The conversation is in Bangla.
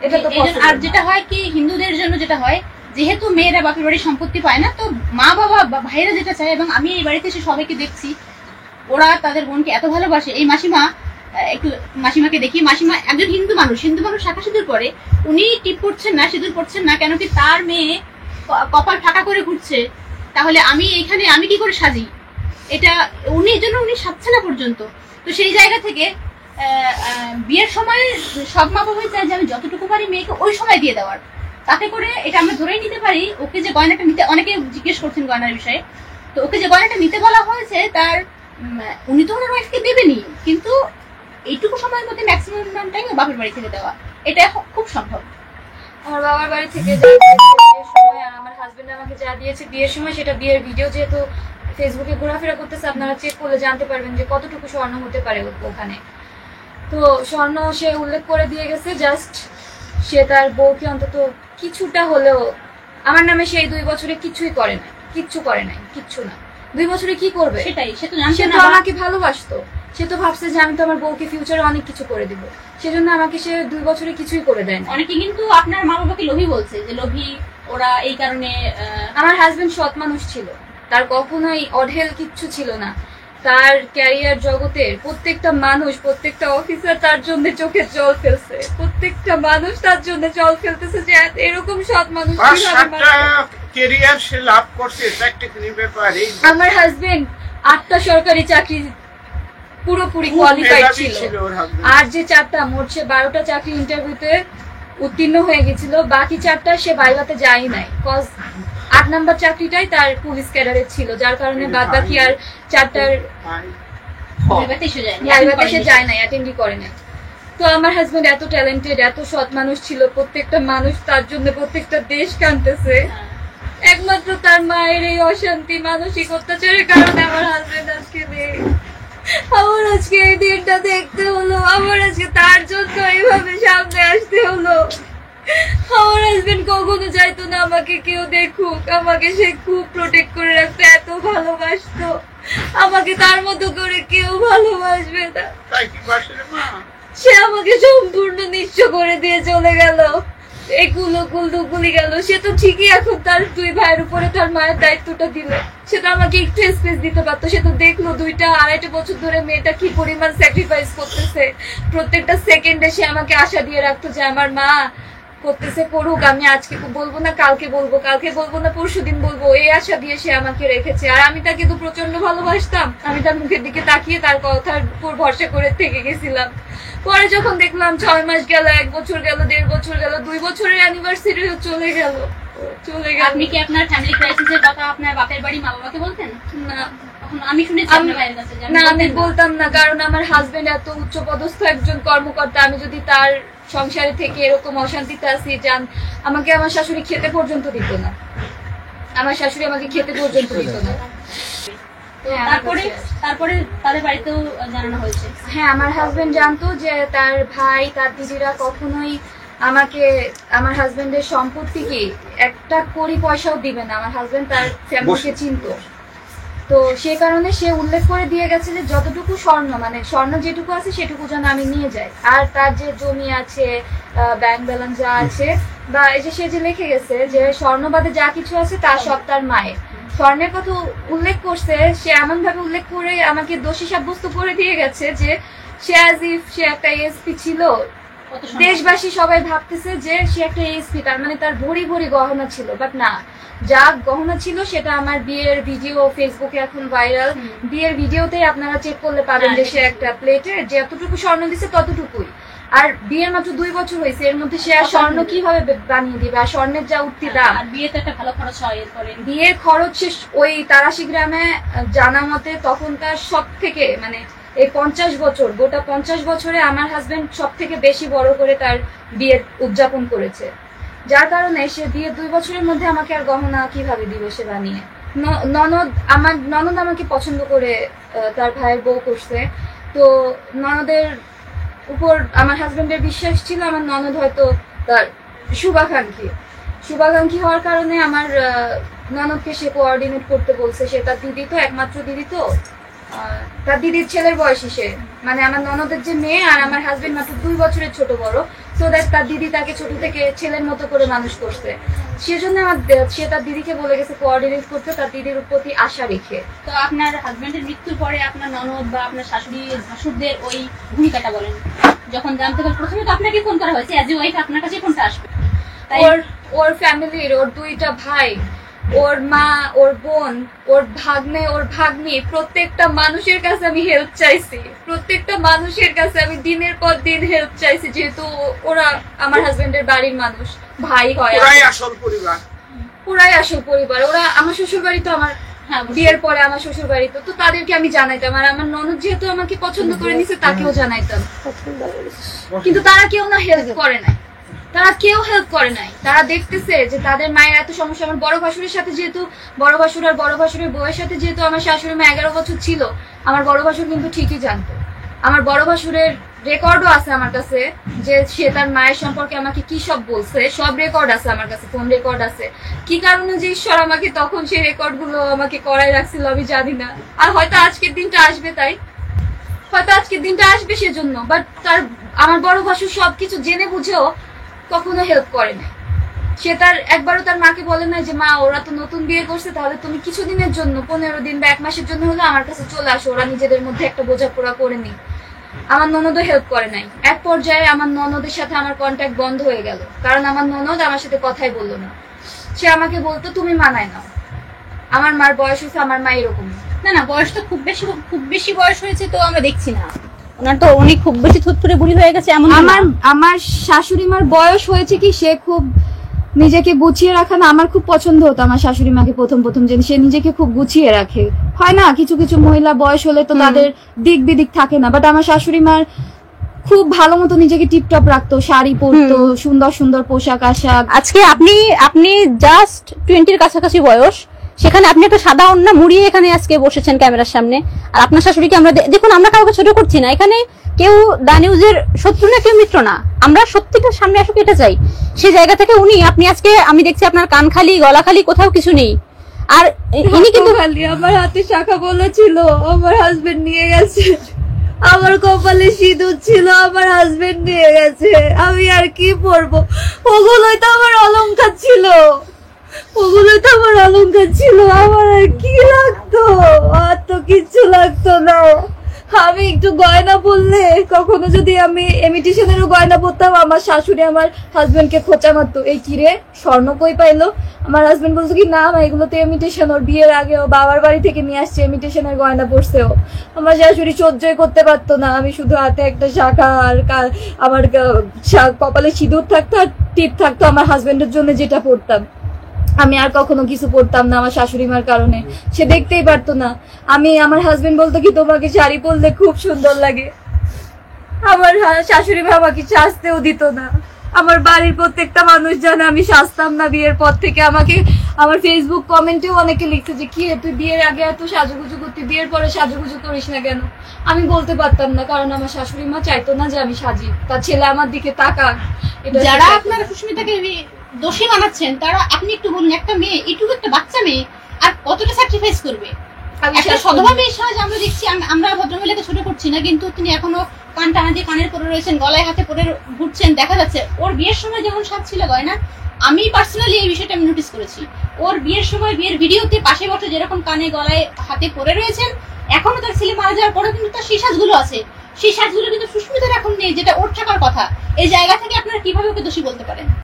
এটা তো আর যেটা হয় কি হিন্দুদের জন্য যেটা হয়, যেহেতু মেয়েরা বাপের বাড়ির সম্পত্তি পায় না, তো মা বাবা ভাইয়েরা যেটা চায়, এবং আমি এই বাড়িতে এসে সবাইকে দেখছি ওরা তাদের বোনকে এত ভালোবাসে। এই মাসিমা, একটু মাসিমাকে দেখি, মাসিমা একজন হিন্দু মানুষ শাখা সিঁদুর পরে, উনি টিপ পড়ছেন না, সিঁদুর পড়ছেন না কেন কি তার মেয়ে কপাল ফাঁকা করে ঘুরছে, তাহলে আমি এইখানে আমি কি করে সাজি? এটা উনি জন্য উনি সাজছে না পর্যন্ত। তো সেই জায়গা থেকে বিয়ের সময় সব মা বাবাই চায় যে আমি যতটুকু পারি মেয়েকে ওই সময় দিয়ে দেওয়ার, তাতে করে এটা আমরা ধরেই নিতে পারি ওকে যে গয়নাটা নিতে, অনেকে জিজ্ঞেস করছেন গয়নার বিষয়ে, তো ওকে যে গয়নাটা নিতে বলা হয়েছে তার উনি তো ওনার ওয়াইফকে দেবেনি, কিন্তু এইটুকু সময়ের মধ্যে ম্যাক্সিমাম টাইম বাপের বাড়ি থেকে দেওয়া, এটা খুব সম্ভব। আমার বাবার বাড়ি থেকে বিয়ের সময় আর আমার হাজবেন্ড আমাকে যা দিয়েছে বিয়ের সময়, সেটা বিয়ের ভিডিও যেহেতু ফেসবুকে ঘোরাফেরা করতেছে, আপনারা চেক করলে জানতে পারবেন যে কতটুকু স্বর্ণ হতে পারে ওখানে। তো স্বর্ণ সে উল্লেখ করে দিয়ে গেছে, জাস্ট সে তার বউকে অন্তত কিছুটা হলেও, আমার নামে সেই 2 বছরে কিচ্ছু করে নাই, কিচ্ছু না। 2 বছরে কি করবে? সেটাই, সে তো আমাকে ভালোবাসতো, সে তো ভাবছে যে আমি তো আমার বউকে ফিউচারে অনেক কিছু করে দিব, সেজন্য আমাকে সে 2 বছরে কিছুই করে দেয় না। অনেকে কিন্তু আপনার মা বাবাকে লোভী বলছে, যে লোভী ওরা এই কারণে। আমার হাজবেন্ড সৎ মানুষ ছিল, তার কখনোই অঢেল কিচ্ছু ছিল না। তার ক্যারিয়ার জগতের প্রত্যেকটা মানুষ, প্রত্যেকটা অফিসার তার জন্য চোখে জল ফেলছে, প্রত্যেকটা মানুষ তার জন্য জল ফেলতেছে যে এরকম সৎ মানুষ ক্যারিয়ার সে লাভ করছে। প্র্যাকটিক্যালি ব্যাপারে আমার হাজবেন্ড 8টা সরকারি চাকরি পুরোপুরি কোয়ালিফাইড ছিল, আর যে 4টা, মোট সে 12টা চাকরি ইন্টারভিউতে উত্তীর্ণ হয়ে গেছিল, বাকি 4টা সে বাইবাতে যায় নাই, কজ 8 নাম্বার চাকরিটাই তার পুলিশ ক্যাডারে ছিল, যার কারণে বাদ বাকি আর 4টার বাইবাতে সে যায় নাই, অ্যাটেন্ডই করে নাই। তো আমার হাজবেন্ড এত ট্যালেন্টেড, এত সৎ মানুষ ছিল, প্রত্যেকটা মানুষ তার জন্য প্রত্যেকটা দেশ কাঁদতেছে, একমাত্র তার মায়ের এই অশান্তি, মানসিক অত্যাচারের কারণে আমার হাজবেন্ড আজকে নেই। আমার আজকে এই দিনটা দেখতে হলো, আমার আজকে তার জন্য এইভাবে সামনে আসতে হলো। আমার হাজবেন্ড কখনো চাইতো না আমাকে কেউ দেখুক, আমাকে সে খুব প্রোটেক্ট করে রাখতো, এত ভালোবাসতো আমাকে, তার মতো করে কেউ ভালোবাসবে না। সে আমাকে সম্পূর্ণ নিঃস্ব করে দিয়ে চলে গেল, এই কুলকুল দুকুলি গেল। সে তো ঠিকই এখন তার 2 ভাইয়ের উপরে তার মায়ের দায়িত্বটা দিল, সে তো আমাকে একটু স্পেস দিতে পারতো। সে তো দেখলো 2.5 বছর ধরে মেয়েটা কি পরিমাণ স্যাক্রিফাইস করতেছে, প্রত্যেকটা সেকেন্ডে সে আমাকে আশা দিয়ে রাখতো যে আমার মা করতেছে করুক, আমি আজকে বলবো না, কালকে বলবো না, পরশুদিন বলবো, এই আশা দিয়ে সে আমাকে রেখেছে। আর আমি তাকে তো প্রচন্ড ভালোবাসতাম, আমি তার মুখের দিকে তাকিয়ে তার কথার উপর ভরসা করে থেকে গেছিলাম। পরে যখন দেখলাম 6 মাস গেল, 1 বছর গেল, 1.5 বছর গেল, 2 বছরের অ্যানিভার্সারি চলে গেল। আপনি কি আপনার ফ্যামিলি ক্রাইসিসের কথা আপনার বাপের বাড়ি মা বাবাকে বলতেন? না, আমি শুনেছি আপনার ভাইয়ের কাছে। না, আমি বলতাম না, কারণ আমার হাজবেন্ড এত উচ্চ পদস্থ একজন কর্মকর্তা, আমি যদি তার সংসারে থেকে এরকম অশান্তিতে আসি, আমাকে আমার শাশুড়ি খেতে পর্যন্ত দিত না, আমার শাশুড়ি আমাকে খেতে পর্যন্ত দিত না। তারপরে তাদের বাড়িতেও জানানো হয়েছে। হ্যাঁ, আমার হাজবেন্ড জানতো যে তার ভাই, তার দিদিরা কখনোই আমাকে, আমার হাজবেন্ডের সম্পত্তি কি একটা কোটি পয়সাও দিবে না। আমার হাজবেন্ড তার ফ্যামিলিকে চিনতো, তো সে কারণে সে উল্লেখ করে দিয়ে গেছে যে যতটুকু স্বর্ণ, মানে স্বর্ণ যেটুকু আছে সেটুকু যেন আমি নিয়ে যাই, আর তার যে জমি আছে, ব্যাংক ব্যালেন্স যা আছে, বা এই যে সে যে লিখে গেছে যে স্বর্ণবাদে যা কিছু আছে তার সব তার মায়ের। স্বর্ণের কথা উল্লেখ করছে, সে এমন ভাবে উল্লেখ করে আমাকে দোষী সাব্যস্ত করে দিয়ে গেছে যে সে অ্যাজ ইফ সে একটা এসপি ছিল, দেশবাসী সবাই ভাবতেছে যে সে একটা এসপি, তার মানে তার ভরি ভরি গহনা ছিল। বাট না, যা গহনা ছিল সেটা আমার বিয়ের ভিডিও ফেসবুকে এখন ভাইরাল, বিয়ের ভিডিওতেই আপনারা চেক করলে পাবেন যে সে একটা প্লেটে যে এতটুকু স্বর্ণ দিছে ততটুকুই। আর বিয়ের মাত্র 2 বছর হয়েছে, এর মধ্যে সে আর স্বর্ণ কিভাবে বানিয়ে দিবে? আর স্বর্ণের যা উঠতি দাম, বিয়েতে একটা ভালো খরচ হয়। এরপরে বিয়ের খরচ শেষ ওই 83 গ্রামে জানা মতে তখনকার সব থেকে, মানে এই 50 বছর, গোটা 50 বছরে আমার হাজবেন্ড সব থেকে বেশি বড় করে তার বিয়ের উদযাপন করেছে, যার কারণে সে বিয়ের 2 বছরের মধ্যে আমাকে আর গহনা কিভাবে দিবে সে বানিয়ে। আমার ননদ আমাকে পছন্দ করে তার ভাইয়ের বউ করছে, তো ননদের উপর আমার হাজবেন্ডের বিশ্বাস ছিল, আমার ননদ হয়তো তার শুভাকাঙ্ক্ষী হওয়ার কারণে আমার ননদকে সে কোঅর্ডিনেট করতে বলছে। সে তার দিদি তো, একমাত্র দিদি তো, তার দিদির ছেলের বয়সী সে, মানে আমার ননদের যে মেয়ে আর আমার হাজবেন্ড মাত্র 2 বছরের ছোট বড়। সো দ্যাট তার দিদি তাকে ছোট থেকে ছেলের মতো করে মানুষ করছে। সেজন্য সে তার দিদিকে বলে গেছে কোঅর্ডিনেট করতে, তার দিদির প্রতি আশা রেখে। তো আপনার হাজবেন্ডের মৃত্যুর পরে আপনার ননদ বা আপনার শাশুড়ি ভাসুরদের ওই ভূমিকাটা বলেন। যখন জানতে পারল, প্রথমে তো আপনাকে ফোন করা হয়েছে, অ্যাজ এ ওয়াইফ আপনার কাছে ফোনটা আসবে। ওর ফ্যামিলির, ওর 2টা ভাই, ওর মা, ওর বোন, ওর ভাগ্নে, ওর ভাগ্নি, প্রত্যেকটা মানুষের কাছে আমি হেল্প চাইছি। প্রত্যেকটা মানুষের কাছে আমি দিনের পর দিন হেল্প চাইছি, যেহেতু ওরা আমার হাজবেন্ডের বাড়ির মানুষ, ভাই হয়, পুরাই আসল পরিবার। পুরাই আসল পরিবার। ওরা আমার শ্বশুর বাড়ি তো আমার বিয়ের পরে আমার শ্বশুর বাড়ি তো তাদেরকে আমি জানাইতাম, আর আমার ননদ যেহেতু আমাকে পছন্দ করে নিছে তাকেও জানাইতাম। কিন্তু তারা কেউ না হেল্প করে নাই, তারা কেউ হেল্প করে নাই। তারা দেখতেছে যে তাদের মায়ের এত সমস্যা। আমার বড় ভাসুরের সাথে যেহেতু, বড় ভাসুর আর বড় ভাসুরের বউয়ের সাথে যেহেতু আমার শাশুড়ি মা 11 বছর ছিল, আমার বড় ভাসুর কিন্তু ঠিকই জানতো। আমার বড় ভাসুরের রেকর্ডও আছে আমার কাছে, যে সে তার মায়ের সম্পর্কে আমাকে কি সব বলছে, সব রেকর্ড আছে আমার কাছে, ফোন রেকর্ড আছে। কি কারণে যে ঈশ্বর আমাকে তখন সেই রেকর্ড গুলো আমাকে করাই রাখছিল আমি জানি না। আর হয়তো আজকের দিনটা আসবে, তাই হয়তো আজকের দিনটা আসবে সেজন্য। বাট আমার বড় ভাসুর সবকিছু জেনে বুঝেও কখনো হেল্প করে না। সে একবারও তার মাকে বলে না যে মা ওরা তো নতুন বিয়ে করছে, তাহলে তুমি কিছুদিনের জন্য 15 দিন বা 1 মাসের জন্য হলে আমার কাছে চলে আসো, ওরা নিজেদের মধ্যে একটা বোঝাপড়া করে নি। আমার ননদও হেল্প করে নাই। এক পর্যায়ে আমার ননদের সাথে আমার কন্ট্যাক্ট বন্ধ হয়ে গেল, কারণ আমার ননদ আমার সাথে কথাই বললো না। সে আমাকে বলতো তুমি মানায় নাও। আমার মার বয়স হয়েছে, আমার মা এরকম না, বয়স তো খুব বেশি বয়স হয়েছে তো আমরা দেখছি না। ওনার তো উনি খুব বেশি থুতথুরে বুড়ি হয়ে গেছে এমন। আমার শাশুড়ি মার বয়স হয়েছে কি, সে খুব নিজেকে গুছিয়ে রাখা না। আমার খুব পছন্দ হতো আমার শাশুড়ি মাকে প্রথম যে সে নিজেকে খুব গুছিয়ে রাখে। হয় না কিছু কিছু মহিলা বয়স হলে তো তাদের দিক বিদিক থাকে না, বাট আমার শাশুড়ি মার খুব ভালো মতো নিজেকে টিপটপ রাখতো, শাড়ি পরতো, সুন্দর সুন্দর পোশাক আশাক। আজকে আপনি জাস্ট 20-র কাছাকাছি বয়স, সেখানে আপনি একটা সাদা ওড়না মুড়িয়ে এখানে আজকে বসেছেন ক্যামেরার সামনে। আর আপনার শাশুড়িকে আমরা দেখুন, আমরা কাউকে ছোট করছি না, এখানে কেউ দা নিউজের শত্রু না, কেউ মিত্র না, আমরা সত্যিকার সামনে আসুক এটা চাই। সেই জায়গা থেকে আপনি আজকে আমি দেখছি আপনার কান খালি, গলা খালি, কোথাও কিছু নেই। আর ইনি কিন্তু আমার হাতে শাখা বলা ছিল, আমার হাজবেন্ড নিয়ে গেছে। আমার কপালে সিঁদুর ছিল, আমার হাজবেন্ড নিয়ে গেছে। আমি আর কি পরবো? ওগুলোই তো আমার অলংকার ছিল, ওগুলো তো আমার অলংকার ছিল। আমার আর কি লাগতো? আর তো কিচ্ছু লাগতো না। আমি একটু গয়না পরলে, কখনো যদি আমি ইমিটেশনেরও গয়না পরতাম, আমার শাশুড়ি আমার হাজবেন্ডকে খোঁচা মারতো, এই কি রে স্বর্ণ কই পাইলো? আমার হাজবেন্ড বলতো কি না এগুলো তো ইমিটেশন, ওর বিয়ের আগে ও বাবার বাড়ি থেকে নিয়ে আসছে ইমিটেশনের গয়না পরছেও। আমার শাশুড়ি সহ্যই করতে পারতো না। আমি শুধু হাতে একটা শাখা আর আমার কপালে সিঁদুর থাকতো আর টিপ থাকতো আমার হাজবেন্ডের জন্য, যেটা পরতাম। আমি আর কখনো কিছু পরতাম না আমার শাশুড়ি মার কারণে। সে দেখতেই পারতো না। আমার হাজবেন্ড বলতো কি তোমাকে শাড়ি পরলে খুব সুন্দর লাগে। আমার শাশুড়ি মা আমাকে সাজতেও দিত না। আমার বাড়ির প্রত্যেকটা মানুষ জানে আমি সাজতাম না বিয়ের পর থেকে। আমাকে আমার ফেসবুক কমেন্টেও অনেকে লিখছে যে কি তুই বিয়ের আগে এত সাজুগুজু করতি, বিয়ের পরে সাজুগুজু করিস না কেন? আমি বলতে পারতাম না, কারণ আমার শাশুড়ি মা চাইতো না যে আমি সাজি, তার ছেলে আমার দিকে তাকাক। যারা আপনারা সুস্মিতাকে দোষী বানাচ্ছেন, তারা আপনি একটু বলুন, একটা মেয়ে, একটু একটা বাচ্চা মেয়ে আর কতটা স্যাক্রিফাইস করবে? একটা সধবা মেয়ের সাজ আমরা দেখছি, আমরা ভদ্রমহিলাকে ছোট করছি না, কিন্তু তিনি এখনো কান টানা দিয়ে কানের পরে রয়েছেন, গলায় হাতে পরে ঘুরছেন, দেখা যাচ্ছে। ওর বিয়ের সময় যেমন সাজ ছিল গয়না, আমি পার্সোনালি এই বিষয়টা আমি নোটিস করেছি। ওর বিয়ের সময় বিয়ের ভিডিওতে পাশে বসে যেরকম কানে গলায় হাতে পরে রয়েছেন, এখনো তার ছেলে মারা যাওয়ার পরে কিন্তু তার সেই সাজগুলো আছে। সেই সাজগুলো কিন্তু সুস্মিতার এখন নেই, যেটা ওর থাকার কথা। এই জায়গা থেকে আপনারা কিভাবে ওকে দোষী বলতে পারেন?